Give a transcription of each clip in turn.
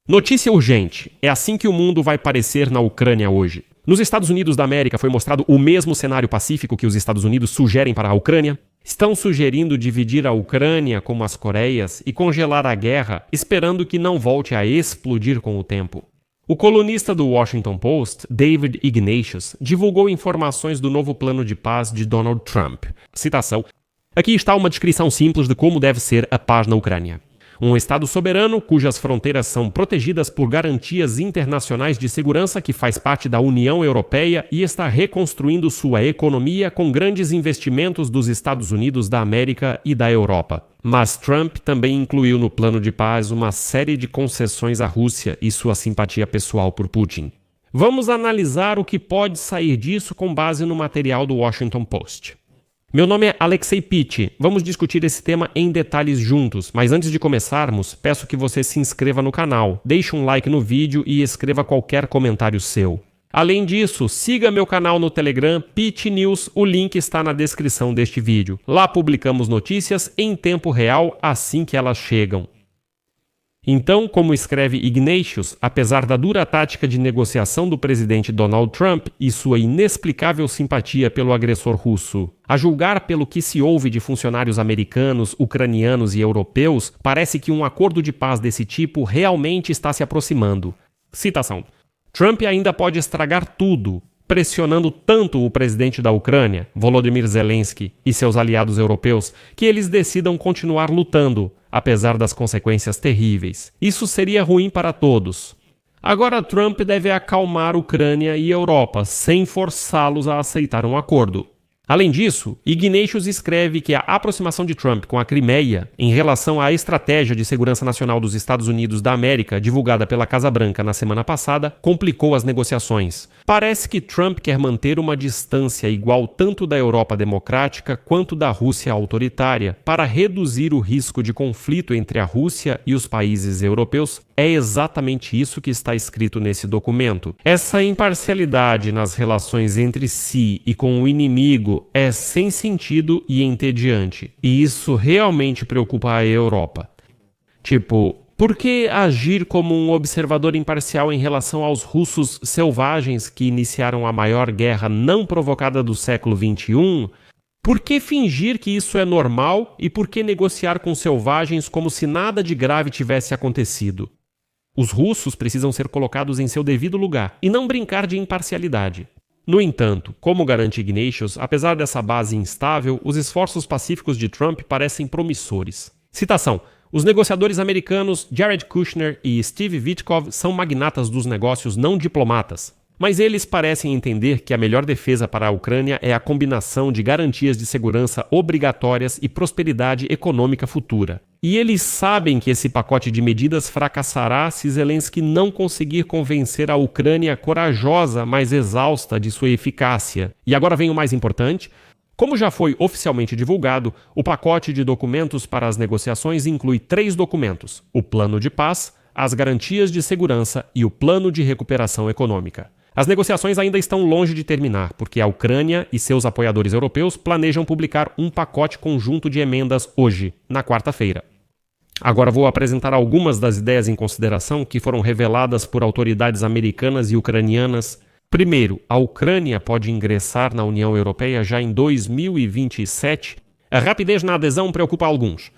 Notícia urgente. É assim que o mundo vai parecer na Ucrânia hoje. Nos Estados Unidos da América foi mostrado o mesmo cenário pacífico que os Estados Unidos sugerem para a Ucrânia. Estão sugerindo dividir a Ucrânia como as Coreias e congelar a guerra, esperando que não volte a explodir com o tempo. O colunista do Washington Post, David Ignatius, divulgou informações do novo plano de paz de Donald Trump. Citação: aqui está uma descrição simples de como deve ser a paz na Ucrânia. Um Estado soberano, cujas fronteiras são protegidas por garantias internacionais de segurança, que faz parte da União Europeia e está reconstruindo sua economia com grandes investimentos dos Estados Unidos da América e da Europa. Mas Trump também incluiu no plano de paz uma série de concessões à Rússia e sua simpatia pessoal por Putin. Vamos analisar o que pode sair disso com base no material do Washington Post. Meu nome é Alexei Pitti. Vamos discutir esse tema em detalhes juntos, mas antes de começarmos, peço que você se inscreva no canal, deixe um like no vídeo e escreva qualquer comentário seu. Além disso, siga meu canal no Telegram, Pitti News, o link está na descrição deste vídeo. Lá publicamos notícias em tempo real assim que elas chegam. Então, como escreve Ignatius, apesar da dura tática de negociação do presidente Donald Trump e sua inexplicável simpatia pelo agressor russo, a julgar pelo que se ouve de funcionários americanos, ucranianos e europeus, parece que um acordo de paz desse tipo realmente está se aproximando. Citação: Trump ainda pode estragar tudo, pressionando tanto o presidente da Ucrânia, Volodymyr Zelensky, e seus aliados europeus, que eles decidam continuar lutando, apesar das consequências terríveis. Isso seria ruim para todos. Agora Trump deve acalmar Ucrânia e Europa, sem forçá-los a aceitar um acordo. Além disso, Ignatius escreve que a aproximação de Trump com a Crimeia, em relação à estratégia de segurança nacional dos Estados Unidos da América, divulgada pela Casa Branca na semana passada, complicou as negociações. Parece que Trump quer manter uma distância igual tanto da Europa democrática quanto da Rússia autoritária, para reduzir o risco de conflito entre a Rússia e os países europeus. É exatamente isso que está escrito nesse documento. Essa imparcialidade nas relações entre si e com o inimigo é sem sentido e entediante, e isso realmente preocupa a Europa. Por que agir como um observador imparcial em relação aos russos selvagens que iniciaram a maior guerra não provocada do século XXI? Por que fingir que isso é normal e por que negociar com selvagens como se nada de grave tivesse acontecido? Os russos precisam ser colocados em seu devido lugar e não brincar de imparcialidade. No entanto, como garante Ignatius, apesar dessa base instável, os esforços pacíficos de Trump parecem promissores. Citação: os negociadores americanos Jared Kushner e Steve Witkoff são magnatas dos negócios, não diplomatas. Mas eles parecem entender que a melhor defesa para a Ucrânia é a combinação de garantias de segurança obrigatórias e prosperidade econômica futura. E eles sabem que esse pacote de medidas fracassará se Zelensky não conseguir convencer a Ucrânia corajosa, mas exausta de sua eficácia. E agora vem o mais importante. Como já foi oficialmente divulgado, o pacote de documentos para as negociações inclui 3 documentos: o Plano de Paz, as Garantias de Segurança e o Plano de Recuperação Econômica. As negociações ainda estão longe de terminar, porque a Ucrânia e seus apoiadores europeus planejam publicar um pacote conjunto de emendas hoje, na quarta-feira. Agora vou apresentar algumas das ideias em consideração que foram reveladas por autoridades americanas e ucranianas. Primeiro, a Ucrânia pode ingressar na União Europeia já em 2027. A rapidez na adesão preocupa alguns.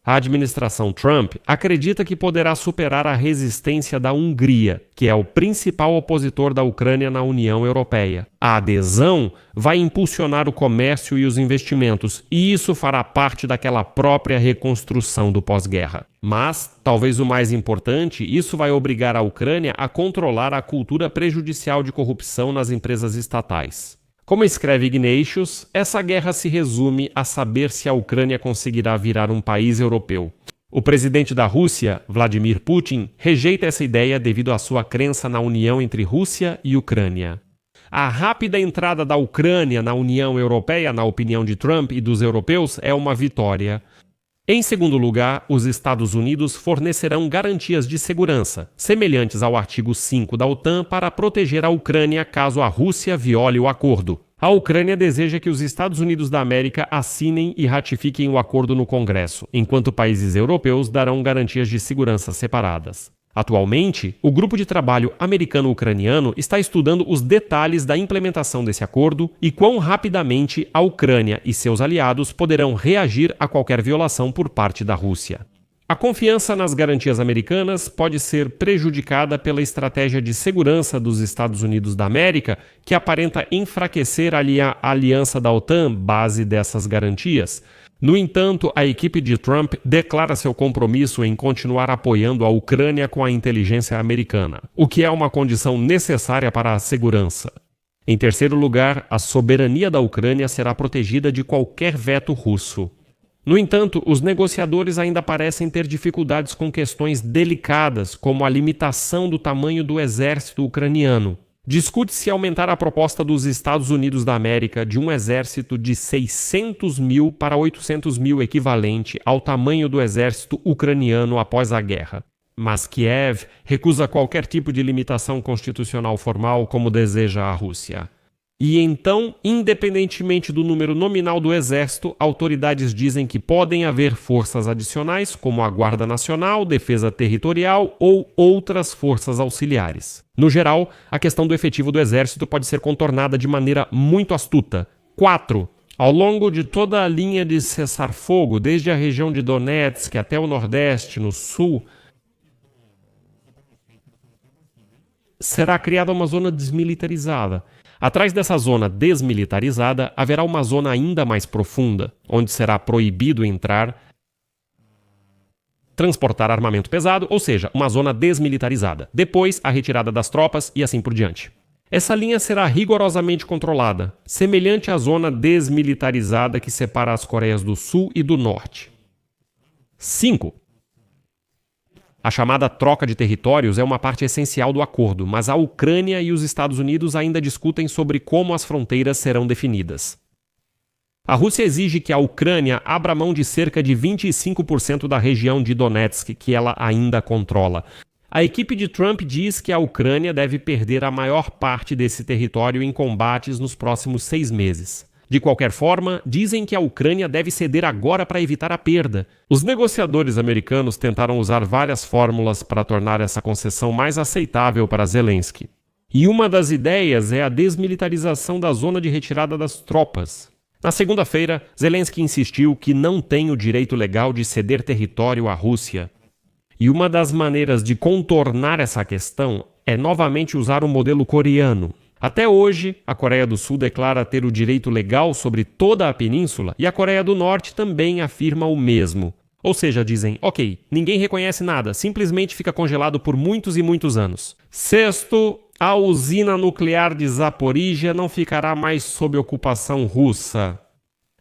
A administração Trump acredita que poderá superar a resistência da Hungria, que é o principal opositor da Ucrânia na União Europeia. A adesão vai impulsionar o comércio e os investimentos, e isso fará parte daquela própria reconstrução do pós-guerra. Mas, talvez o mais importante, isso vai obrigar a Ucrânia a controlar a cultura prejudicial de corrupção nas empresas estatais. Como escreve Ignatius, essa guerra se resume a saber se a Ucrânia conseguirá virar um país europeu. O presidente da Rússia, Vladimir Putin, rejeita essa ideia devido à sua crença na união entre Rússia e Ucrânia. A rápida entrada da Ucrânia na União Europeia, na opinião de Trump e dos europeus, é uma vitória. Em segundo lugar, os Estados Unidos fornecerão garantias de segurança, semelhantes ao artigo 5 da OTAN, para proteger a Ucrânia caso a Rússia viole o acordo. A Ucrânia deseja que os Estados Unidos da América assinem e ratifiquem o acordo no Congresso, enquanto países europeus darão garantias de segurança separadas. Atualmente, o grupo de trabalho americano-ucraniano está estudando os detalhes da implementação desse acordo e quão rapidamente a Ucrânia e seus aliados poderão reagir a qualquer violação por parte da Rússia. A confiança nas garantias americanas pode ser prejudicada pela estratégia de segurança dos Estados Unidos da América, que aparenta enfraquecer a aliança da OTAN, base dessas garantias. No entanto, a equipe de Trump declara seu compromisso em continuar apoiando a Ucrânia com a inteligência americana, o que é uma condição necessária para a segurança. Em terceiro lugar, a soberania da Ucrânia será protegida de qualquer veto russo. No entanto, os negociadores ainda parecem ter dificuldades com questões delicadas, como a limitação do tamanho do exército ucraniano. Discute-se aumentar a proposta dos Estados Unidos da América de um exército de 600 mil para 800 mil equivalente ao tamanho do exército ucraniano após a guerra. Mas Kiev recusa qualquer tipo de limitação constitucional formal como deseja a Rússia. E então, independentemente do número nominal do exército, autoridades dizem que podem haver forças adicionais, como a Guarda Nacional, Defesa Territorial ou outras forças auxiliares. No geral, a questão do efetivo do exército pode ser contornada de maneira muito astuta. 4. Ao longo de toda a linha de cessar-fogo, desde a região de Donetsk até o Nordeste, no Sul, será criada uma zona desmilitarizada. Atrás dessa zona desmilitarizada, haverá uma zona ainda mais profunda, onde será proibido entrar, transportar armamento pesado, ou seja, uma zona desmilitarizada. Depois, a retirada das tropas e assim por diante. Essa linha será rigorosamente controlada, semelhante à zona desmilitarizada que separa as Coreias do Sul e do Norte. 5. A chamada troca de territórios é uma parte essencial do acordo, mas a Ucrânia e os Estados Unidos ainda discutem sobre como as fronteiras serão definidas. A Rússia exige que a Ucrânia abra mão de cerca de 25% da região de Donetsk, que ela ainda controla. A equipe de Trump diz que a Ucrânia deve perder a maior parte desse território em combates nos próximos 6 meses. De qualquer forma, dizem que a Ucrânia deve ceder agora para evitar a perda. Os negociadores americanos tentaram usar várias fórmulas para tornar essa concessão mais aceitável para Zelensky. E uma das ideias é a desmilitarização da zona de retirada das tropas. Na segunda-feira, Zelensky insistiu que não tem o direito legal de ceder território à Rússia. E uma das maneiras de contornar essa questão é novamente usar o modelo coreano. Até hoje, a Coreia do Sul declara ter o direito legal sobre toda a península e a Coreia do Norte também afirma o mesmo. Ou seja, dizem, ok, ninguém reconhece nada, simplesmente fica congelado por muitos e muitos anos. 6. A usina nuclear de Zaporizhia não ficará mais sob ocupação russa.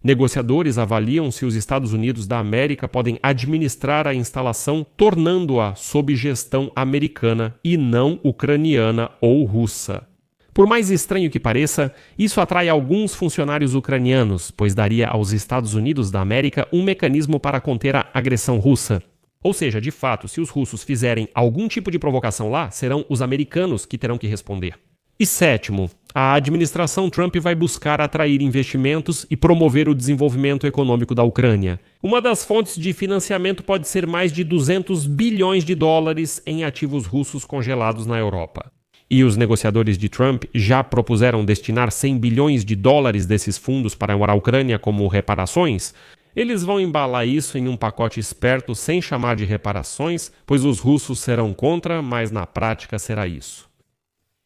Negociadores avaliam se os Estados Unidos da América podem administrar a instalação, tornando-a sob gestão americana e não ucraniana ou russa. Por mais estranho que pareça, isso atrai alguns funcionários ucranianos, pois daria aos Estados Unidos da América um mecanismo para conter a agressão russa. Ou seja, de fato, se os russos fizerem algum tipo de provocação lá, serão os americanos que terão que responder. E 7. A administração Trump vai buscar atrair investimentos e promover o desenvolvimento econômico da Ucrânia. Uma das fontes de financiamento pode ser mais de 200 bilhões de dólares em ativos russos congelados na Europa. E os negociadores de Trump já propuseram destinar 100 bilhões de dólares desses fundos para a Ucrânia como reparações. Eles vão embalar isso em um pacote esperto sem chamar de reparações, pois os russos serão contra, mas na prática será isso.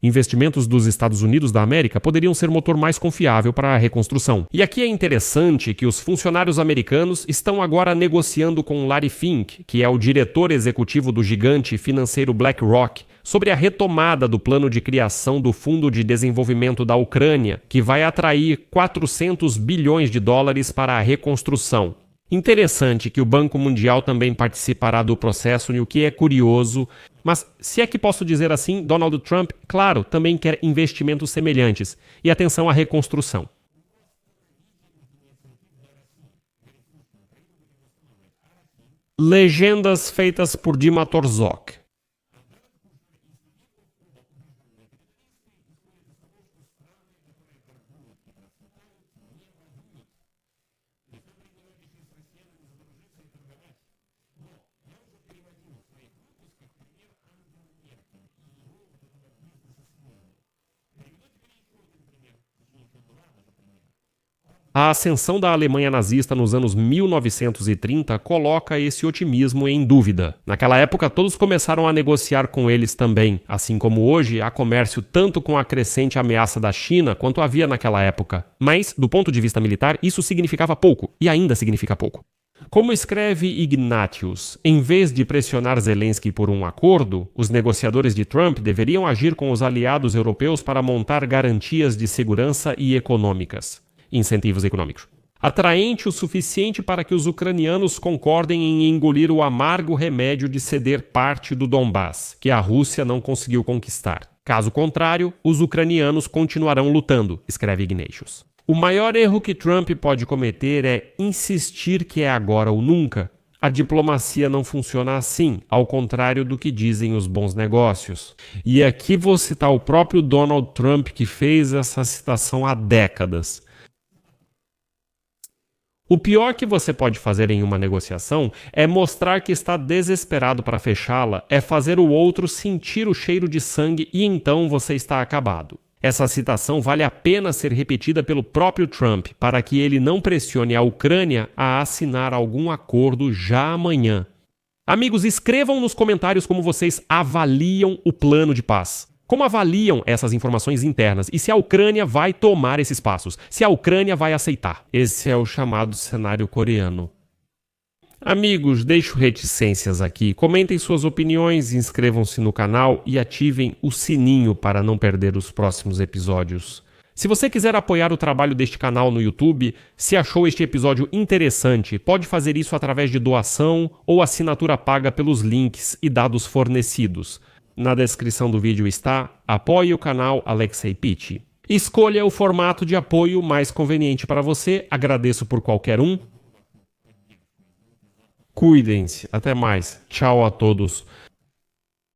Investimentos dos Estados Unidos da América poderiam ser motor mais confiável para a reconstrução. E aqui é interessante que os funcionários americanos estão agora negociando com Larry Fink, que é o diretor executivo do gigante financeiro BlackRock, sobre a retomada do plano de criação do Fundo de Desenvolvimento da Ucrânia, que vai atrair 400 bilhões de dólares para a reconstrução. Interessante que o Banco Mundial também participará do processo, e o que é curioso, mas se é que posso dizer assim, Donald Trump, claro, também quer investimentos semelhantes. E atenção à reconstrução. Legendas feitas por Dima Torzok. A ascensão da Alemanha nazista nos anos 1930 coloca esse otimismo em dúvida. Naquela época, todos começaram a negociar com eles também, assim como hoje há comércio tanto com a crescente ameaça da China quanto havia naquela época. Mas, do ponto de vista militar, isso significava pouco, e ainda significa pouco. Como escreve Ignatius, em vez de pressionar Zelensky por um acordo, os negociadores de Trump deveriam agir com os aliados europeus para montar garantias de segurança e incentivos econômicos. Atraente o suficiente para que os ucranianos concordem em engolir o amargo remédio de ceder parte do Donbass, que a Rússia não conseguiu conquistar. Caso contrário, os ucranianos continuarão lutando, escreve Ignatius. O maior erro que Trump pode cometer é insistir que é agora ou nunca. A diplomacia não funciona assim, ao contrário do que dizem os bons negócios. E aqui vou citar o próprio Donald Trump, que fez essa citação há décadas. O pior que você pode fazer em uma negociação é mostrar que está desesperado para fechá-la, é fazer o outro sentir o cheiro de sangue e então você está acabado. Essa citação vale a pena ser repetida pelo próprio Trump para que ele não pressione a Ucrânia a assinar algum acordo já amanhã. Amigos, escrevam nos comentários como vocês avaliam o plano de paz. Como avaliam essas informações internas e se a Ucrânia vai tomar esses passos, se a Ucrânia vai aceitar. Esse é o chamado cenário coreano. Amigos, deixo reticências aqui. Comentem suas opiniões, inscrevam-se no canal e ativem o sininho para não perder os próximos episódios. Se você quiser apoiar o trabalho deste canal no YouTube, se achou este episódio interessante, pode fazer isso através de doação ou assinatura paga pelos links e dados fornecidos. Na descrição do vídeo está Apoie o canal Alexei Pitti. Escolha o formato de apoio mais conveniente para você, agradeço por qualquer um. Cuidem-se, até mais, tchau a todos.